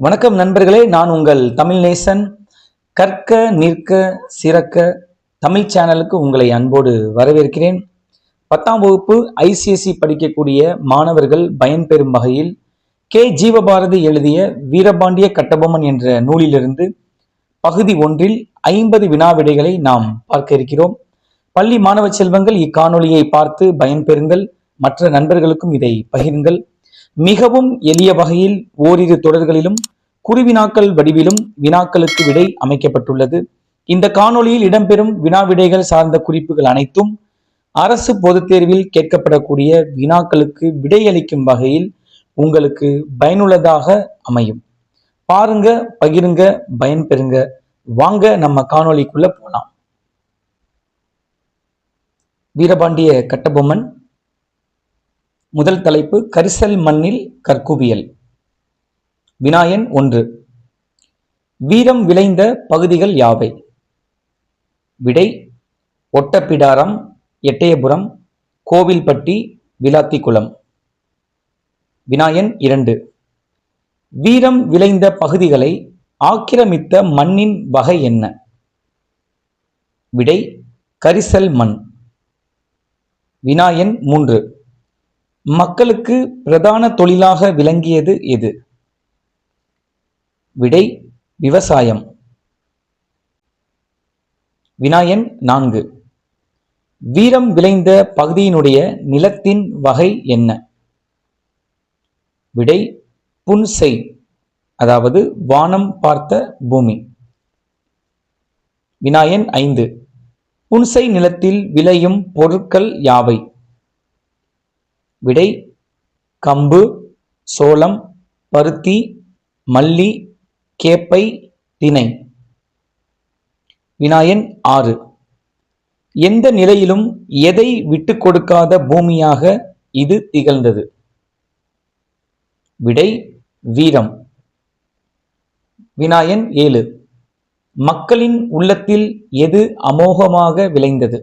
வணக்கம் நண்பர்களே, நான் உங்கள் தமிழ் நேசன். கற்க நிற்க சிறக்க தமிழ் சேனலுக்கு உங்களை அன்போடு வரவேற்கிறேன். 10ஆம் வகுப்பு ஐசிஎஸ்சி படிக்கக்கூடிய மாணவர்கள் பயன்பெறும் வகையில் ஜீவபாரதி எழுதிய வீரபாண்டிய கட்டபொம்மன் என்ற நூலிலிருந்து பகுதி 1 50 வினாவிடைகளை நாம் பார்க்க இருக்கிறோம். பள்ளி மாணவ செல்வங்கள் இக்காணொலியை பார்த்து பயன்பெறுங்கள். மற்ற நண்பர்களுக்கும் இதை பகிருங்கள். மிகவும் எளிய வகையில் ஓரிரு தொடர்களிலும் குறுவினாக்கள் வடிவிலும் வினாக்களுக்கு விடை அமைக்கப்பட்டுள்ளது. இந்த காணொளியில் இடம்பெறும் வினாவிடைகள் சார்ந்த குறிப்புகள் அனைத்தும் அரசு பொதுத் தேர்வில் கேட்கப்படக்கூடிய வினாக்களுக்கு விடையளிக்கும் வகையில் உங்களுக்கு பயனுள்ளதாக அமையும். பாருங்க, பகிருங்க, பயன்பெறுங்க. வாங்க நம்ம காணொளிக்குள்ள போலாம். வீரபாண்டிய கட்டபொம்மன். முதல் தலைப்பு கரிசல் மண்ணில் கற்குவியல். வினாயன் 1. வீரம் விளைந்த பகுதிகள் யாவை? விடை: ஒட்டப்பிடாரம், எட்டயபுரம், கோவில்பட்டி, விளாத்திக்குளம். வினாயன் 2. வீரம் விளைந்த பகுதிகளை ஆக்கிரமித்த மண்ணின் வகை என்ன? விடை: கரிசல் மண். வினாயன் 3. மக்களுக்கு பிரதான தொழிலாக விளங்கியது எது? விடை: விவசாயம். வினாயன் 4. வீரம் விளைந்த பகுதியினுடைய நிலத்தின் வகை என்ன? விடை: புன்செய், அதாவது வானம் பார்த்த பூமி. வினாயன் 5. புன்செய் நிலத்தில் விளையும் பொருட்கள் யாவை? விடை: கம்பு, சோளம், பருத்தி, மல்லி, கேப்பை, தினை. வினாயன் 6. எந்த நிலையிலும் எதை விட்டு கொடுக்காத பூமியாக இது திகழ்ந்தது? விடை: வீரம். வினாயன் 7. மக்களின் உள்ளத்தில் எது அமோகமாக விளைந்தது?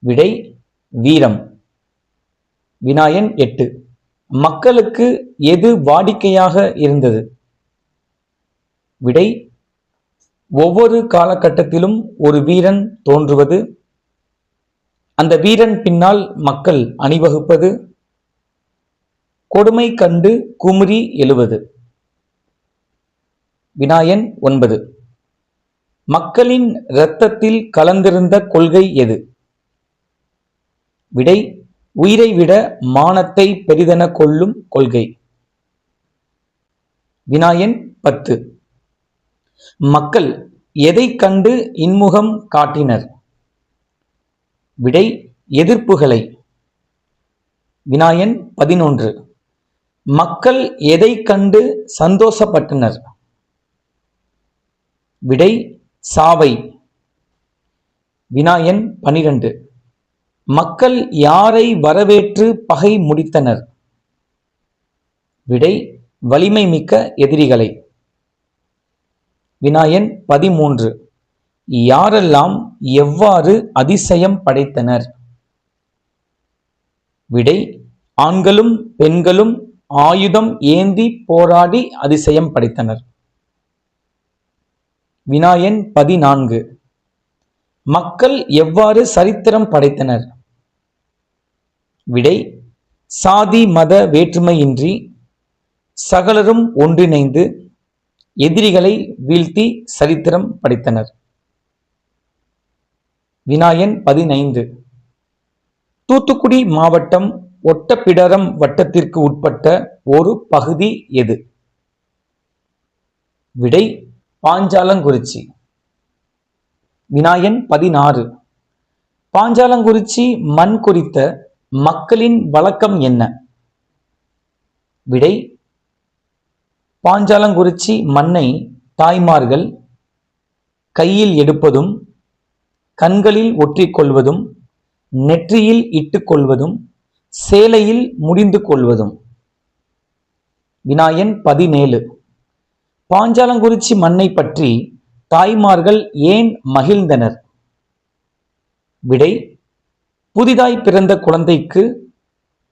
விடை: வீரம். வினாயன் 8. மக்களுக்கு எது வாடிக்கையாக இருந்தது? விடை: ஒவ்வொரு காலகட்டத்திலும் ஒரு வீரன் தோன்றுவது, அந்த வீரன் பின்னால் மக்கள் அணிவகுப்பது, கொடுமை கண்டு குமுறி எழுவது. வினாயன் 9. மக்களின் இரத்தத்தில் கலந்திருந்த கொள்கை எது? விடை: உயிரை விட மானத்தை பெரிதென கொள்ளும் கொள்கை. வினாயன் 10. மக்கள் எதை கண்டு இன்முகம் காட்டினர்? விடை: எதிர்ப்புகளை. வினாயன் 11. மக்கள் எதை கண்டு சந்தோஷப்பட்டனர்? விடை: சாவை. வினாயன் 12. மக்கள் யாரை வரவேற்று பகை முடித்தனர்? விடை: வலிமை மிக்க எதிரிகளை. வினாயன் 13. யாரெல்லாம் எவ்வாறு அதிசயம் படைத்தனர்? விடை: ஆண்களும் பெண்களும் ஆயுதம் ஏந்தி போராடி அதிசயம் படைத்தனர். வினாயன் 14. மக்கள் எவ்வாறு சரித்திரம் படைத்தனர்? விடை: சாதி மத வேற்றுமையின்றி சகலரும் ஒன்றிணைந்து எதிரிகளை வீழ்த்தி சரித்திரம் படைத்தனர். வினாயன் 15. தூத்துக்குடி மாவட்டம் ஒட்டப்பிடாரம் வட்டத்திற்கு உட்பட்ட ஒரு பகுதி எது? விடை: பாஞ்சாலங்குறிச்சி. வினாயன் 16. பாஞ்சாலங்குறிச்சி மண் குறித்த மக்களின் வழக்கம் என்ன? விடை: பாஞ்சாலங்குறிச்சி மண்ணை தாய்மார்கள் கையில் எடுப்பதும், கண்களில் ஒற்றிக்கொள்வதும், நெற்றியில் இட்டுக் கொள்வதும், சேலையில் முடிந்து கொள்வதும். வினாயன் 17. பாஞ்சாலங்குறிச்சி மண்ணை பற்றி தாய்மார்கள் ஏன் மகிழ்ந்தனர்? விடை: புதிதாய் பிறந்த குழந்தைக்கு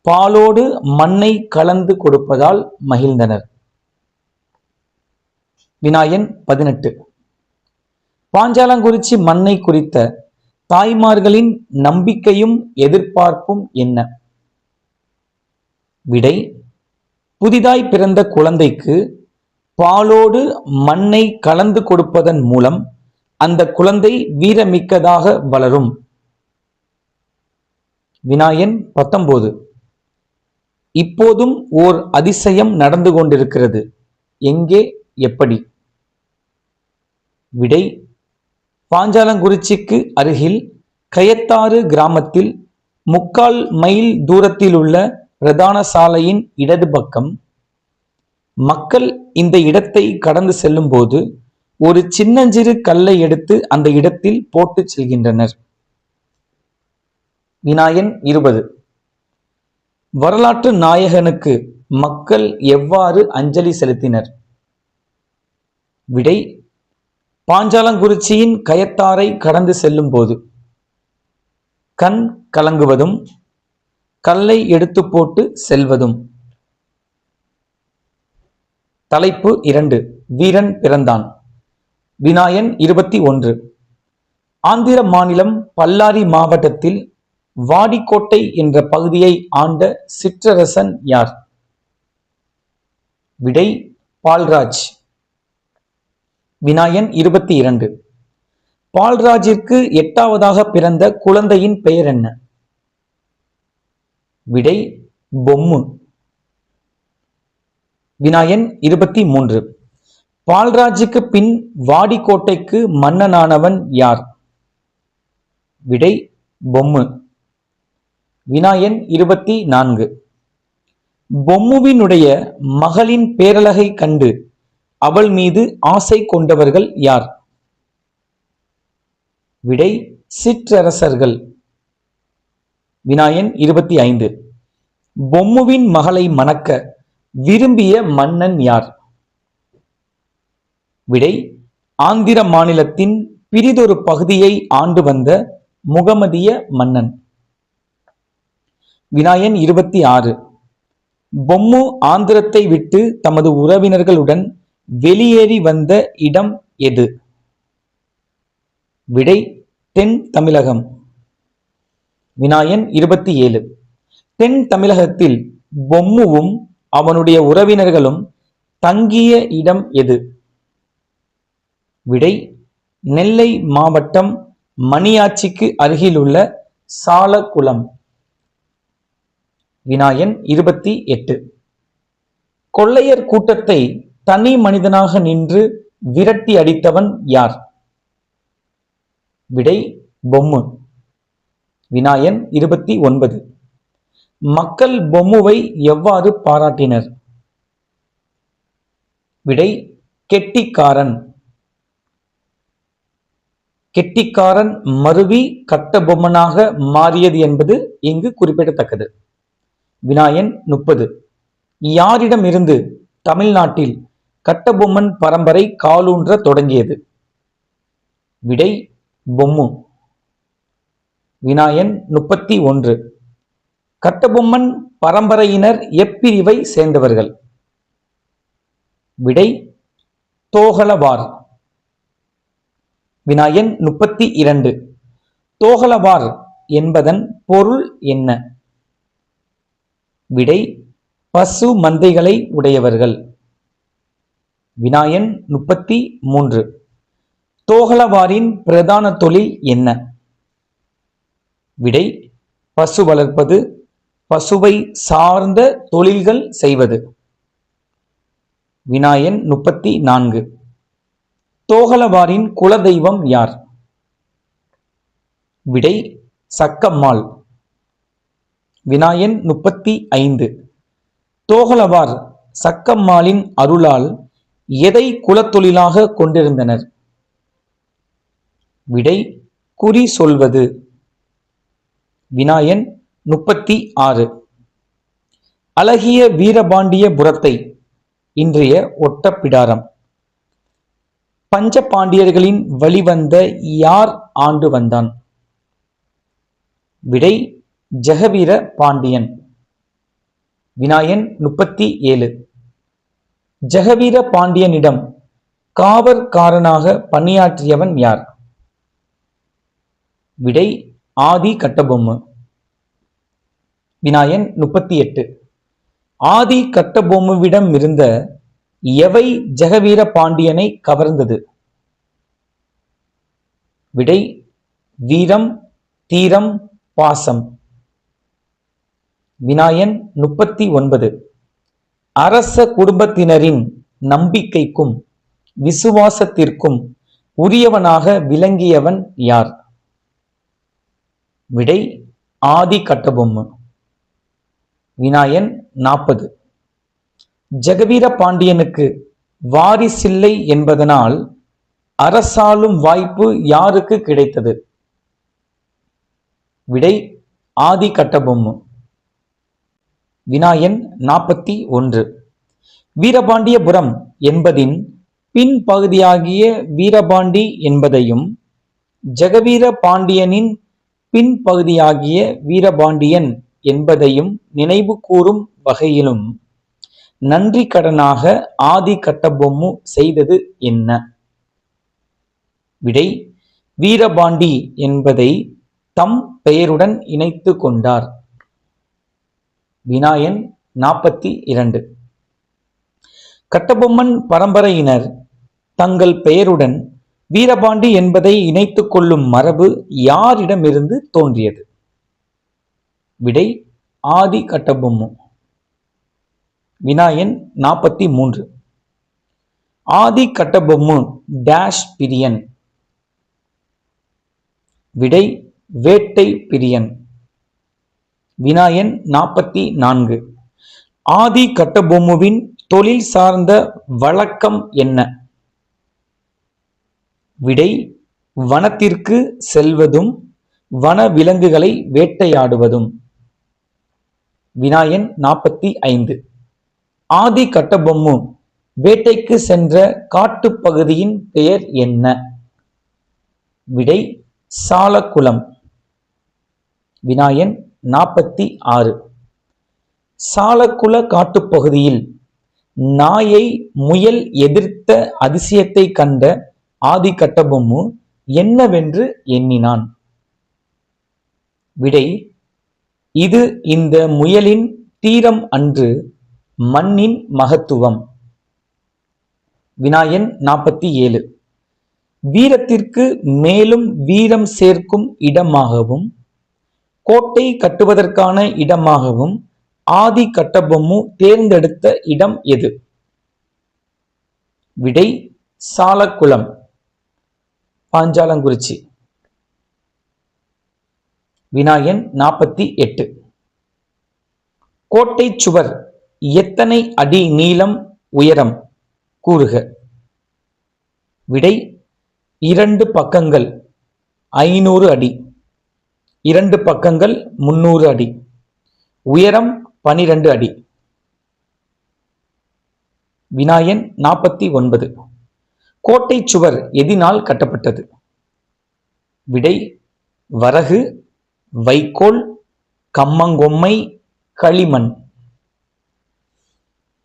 பாலோடு மண்ணை கலந்து கொடுப்பதால் மகிழ்ந்தனர். வினாயன் 18. பாஞ்சாலங்குறிச்சி மண்ணை குறித்த தாய்மார்களின் நம்பிக்கையும் எதிர்பார்ப்பும் என்ன? விடை: புதிதாய் பிறந்த குழந்தைக்கு பாலோடு மண்ணை கலந்து கொடுப்பதன் மூலம் அந்த குழந்தை வீரமிக்கதாக வளரும். வினாயன் 19. இப்போதும் ஓர் அதிசயம் நடந்து கொண்டிருக்கிறது. எங்கே, எப்படி? விடை: பாஞ்சாலங்குறிச்சிக்கு அருகில் கயத்தாறு கிராமத்தில் 3/4 மைல் தூரத்தில் உள்ள பிரதான சாலையின் இடது பக்கம் மக்கள் இந்த இடத்தை கடந்து செல்லும் போது ஒரு சின்னஞ்சிறு கல்லை எடுத்து அந்த இடத்தில் போட்டு செல்கின்றனர். வினாயன் 20. வரலாற்று நாயகனுக்கு மக்கள் எவ்வாறு அஞ்சலி செலுத்தினர்? விடை: பாஞ்சாலங்குறிச்சியின் கயத்தாறை கடந்து செல்லும் போது கண் கலங்குவதும் கல்லை எடுத்து போட்டு செல்வதும். தலைப்பு 2. வீரன் பிறந்தான். வினாயன் 21. ஆந்திர மாநிலம் பல்லாரி மாவட்டத்தில் வாடிக்கோட்டை என்ற பகுதியை ஆண்ட சிற்றரசன் யார்? விடை: பால்ராஜ். வினாயன் 22. பால்ராஜிற்கு 8வதாக பிறந்த குழந்தையின் பெயர் என்ன? விடை: பொம்மு. வினாயன் 23. பால்ராஜுக்கு பின் வாடிக்கோட்டைக்கு மன்னனானவன் யார்? விடை: பொம்மு. வினாயன் 24. பொம்முவினுடைய மகளின் பேரழகை கண்டு அவள் மீது ஆசை கொண்டவர்கள் யார்? விடை: சிற்றரசர்கள். வினாயன் 25. பொம்முவின் மகளை மணக்க விரும்பிய மன்னன் யார்? விடை: ஆந்திர மாநிலத்தின் பிரிதொரு பகுதியை ஆண்டு வந்த முகமதிய மன்னன். வினாயன் 26. பொம்மு ஆந்திரத்தை விட்டு தமது உறவினர்களுடன் வெளியேறி வந்த இடம் எது? விடை: தென் தமிழகம். வினாயன் 27. தென் தமிழகத்தில் பொம்முவும் அவனுடைய உறவினர்களும் தங்கிய இடம் எது? விடை: நெல்லை மாவட்டம் மணியாச்சிக்கு அருகிலுள்ள சாலக்குளம். வினாயன் 28. கொள்ளையர் கூட்டத்தை தனி மனிதனாக நின்று விரட்டி அடித்தவன் யார்? விடை: பொம்மு. வினாயன் 29. மக்கள் பொம்முவை எவ்வாறு பாராட்டினர்? விடை: கெட்டிக்காரன். கெட்டிக்காரன் மருவி கட்டபொம்மனாக மாறியது என்பது இங்கு குறிப்பிடத்தக்கது. வினாயன் 30. யாரிடமிருந்து தமிழ்நாட்டில் கட்டபொம்மன் பரம்பரை காலூன்ற தொடங்கியது? விடை: பொம்மு. வினாயன் 31. கட்டபொம்மன் பரம்பரையினர் எப்பிரிவை சேர்ந்தவர்கள்? விடை: தோகளவார். வினாயன் 32. தோகளவார் என்பதன் பொருள் என்ன? விடை: பசு மந்தைகளை உடையவர்கள். வினாயன் 33. தோகளவாரின் பிரதான தொழில் என்ன? விடை: பசு வளர்ப்பது, பசுவை சார்ந்த தொழில்கள் செய்வது. வினாயன் 34. தோகளவாரின் குலதெய்வம் யார்? விடை: சக்கம்மாள். வினாயன் 35. தோகளவார் சக்கம்மாளின் அருளால் எதை குலத்தொழிலாக கொண்டிருந்தனர்? விடை: குறி சொல்வது. வினாயன் 36. அழகிய வீரபாண்டியபுரத்தை இன்றைய ஒட்டப்பிடாரம் பஞ்ச பாண்டியர்களின் வழிவந்த யார் ஆண்டு வந்தான்? விடை: ஜெகவீர பாண்டியன். வினாயன் 37. ஜெகவீர பாண்டியனிடம் காவற்காரனாக பணியாற்றியவன் யார்? விடை ஆதி கட்டபொம்மு. வினாயன் 38. ஆதி கட்டபொம்முவிடம் இருந்த எவை ஜெகவீர பாண்டியனை கவர்ந்தது? விடை வீரம், தீரம், பாசம். வினாயன் 39. அரச குடும்பத்தினரின் நம்பிக்கைக்கும் விசுவாசத்திற்கும் உரியவனாக விளங்கியவன் யார்? விடை ஆதி கட்டபொம்மு. வினாயன் 40. ஜெகவீர பாண்டியனுக்கு வாரிசில்லை என்பதனால் அரசாளும் வாய்ப்பு யாருக்கு கிடைத்தது? விடை ஆதி கட்டபொம்மு. வினாயன் 41. வீரபாண்டியபுரம் என்பதின் பின்பகுதியாகிய வீரபாண்டி என்பதையும் ஜெகவீர பாண்டியனின் பின்பகுதியாகிய வீரபாண்டியன் என்பதையும் நினைவு கூறும் வகையிலும் நன்றி கடனாக ஆதி கட்டபொம்மு செய்தது என்ன? விடை வீரபாண்டி என்பதை தம் பெயருடன் இணைத்து கொண்டார். வினாயன் 42. கட்டபொம்மன் பரம்பரையினர் தங்கள் பெயருடன் வீரபாண்டி என்பதை இணைத்துக் கொள்ளும் மரபு யாரிடமிருந்து தோன்றியது? விடை ஆதி கட்டபொம்மு. வினாயன் 43. ஆதி கட்டபொம்மு டேஷ் பிரியன். விடை வேட்டை பிரியன். வினாயன் 44. ஆதி கட்டபொம்முவின் தொழில் சார்ந்த வழக்கம் என்ன? விடை வனத்திற்கு செல்வதும் வன விலங்குகளை வேட்டையாடுவதும். வினாயன் 45. ஆதி கட்டபொம்மு வேட்டைக்கு சென்ற காட்டுப்பகுதியின் பெயர் என்ன? விடை சாலக்குளம். வினாயன் 46. சாலக்குள காட்டுப்பகுதியில் நாயை முயல் எதிர்த்த அதிசயத்தை கண்ட ஆதி கட்டபொம்மு என்னவென்று எண்ணினான்? விடை இது இந்த முயலின் தீரம் அன்று, மண்ணின் மகத்துவம். வினாயன் 47. வீரத்திற்கு மேலும் வீரம் சேர்க்கும் இடமாகவும் கோட்டை கட்டுவதற்கான இடமாகவும் ஆதி கட்டபொம்மு தேர்ந்தெடுத்த இடம் எது? விடை சாலக்குளம், பாஞ்சாலங்குறிச்சி. வினாயன் 48. கோட்டை சுவர் எத்தனை அடி நீளம் உயரம் கூறுக? விடை 2 பக்கங்கள் 500 அடி, 2 பக்கங்கள் 300 அடி, உயரம் 12 அடி. வினாயன் 49. கோட்டை சுவர் எதினால் கட்டப்பட்டது? விடை வரகு, வைக்கோல், கம்மங்கொம்மை, களிமண்.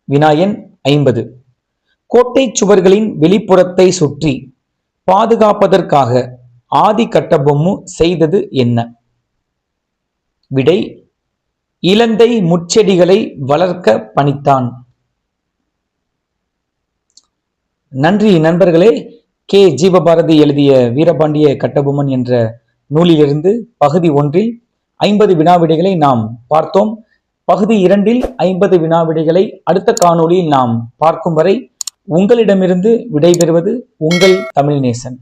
வினாயன் 50. கோட்டை சுவர்களின் வெளிப்புறத்தை சுற்றி பாதுகாப்பதற்காக ஆதி கட்டபொம்மு செய்தது என்ன? விடை இலந்தை முட்செடிகளை வளர்க்க பணித்தான். நன்றி நண்பர்களே. கே ஜீவபாரதி எழுதிய வீரபாண்டிய கட்டபொம்மன் என்ற நூலிலிருந்து பகுதி 1 50 வினாவிடைகளை நாம் பார்த்தோம். பகுதி 2 50 வினாவிடைகளை அடுத்த காணொளியில் நாம் பார்க்கும் வரை உங்களிடமிருந்து விடைபெறுவது உங்கள் தமிழ்நேசன்.